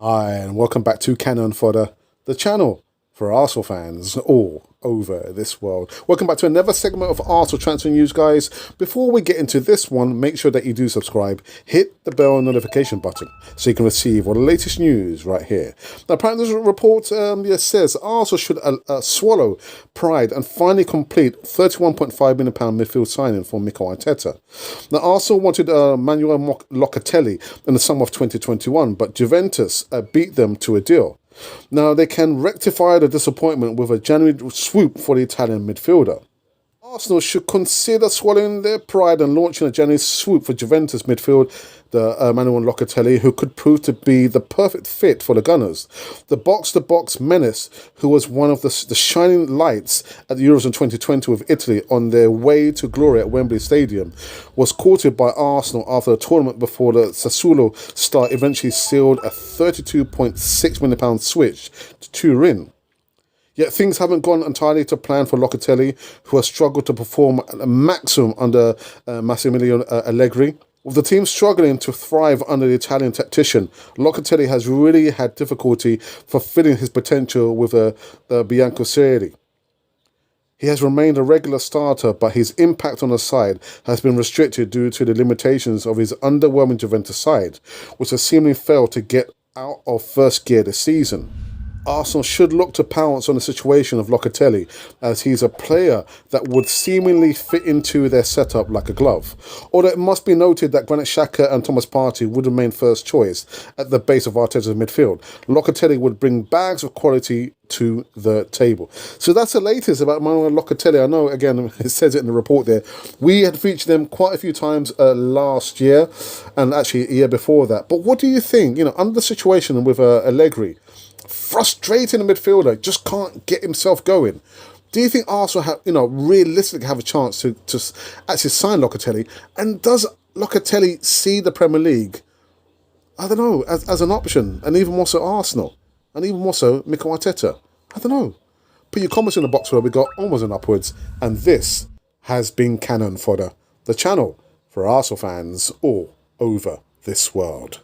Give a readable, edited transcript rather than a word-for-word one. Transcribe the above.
Hi, and welcome back to Canon for the channel for Arsenal fans all over this world. Welcome back to another segment of Arsenal transfer news, guys. Before we get into this one, make sure that you do subscribe, hit the bell notification button so you can receive all the latest news right here. Now, apparently, this report says Arsenal should swallow pride and finally complete £31.5 million midfield signing for Mikel Arteta. Now, Arsenal wanted Manuel Locatelli in the summer of 2021, but Juventus beat them to a deal. Now, they can rectify the disappointment with a January swoop for the Italian midfielder. Arsenal should consider swallowing their pride and launching a January swoop for Juventus midfield, the Manuel Locatelli, who could prove to be the perfect fit for the Gunners. The box-to-box menace, who was one of the shining lights at the Euros in 2020 with Italy on their way to glory at Wembley Stadium, was courted by Arsenal after the tournament before the Sassuolo star eventually sealed a £32.6 million switch to Turin. Yet things haven't gone entirely to plan for Locatelli, who has struggled to perform at a maximum under Massimiliano Allegri. With the team struggling to thrive under the Italian tactician, Locatelli has really had difficulty fulfilling his potential with the Bianconeri. He has remained a regular starter, but his impact on the side has been restricted due to the limitations of his underwhelming Juventus side, which has seemingly failed to get out of first gear this season. Arsenal should look to pounce on the situation of Locatelli, as he's a player that would seemingly fit into their setup like a glove. Although it must be noted that Granit Xhaka and Thomas Partey would remain first choice at the base of Arteta's midfield. Locatelli would bring bags of quality to the table. So that's the latest about Manuel Locatelli. I know, again, it says it in the report there. We had featured them quite a few times last year, and actually a year before that. But what do you think? Under the situation with Allegri, frustrating midfielder, just can't get himself going. Do you think Arsenal have, realistically have a chance to actually sign Locatelli? And does Locatelli see the Premier League, I don't know, as an option? And even more so Arsenal. And even more so Mikel Arteta. I don't know. Put your comments in the box where we got onwards and upwards. And this has been Canon Fodder, the channel for Arsenal fans all over this world.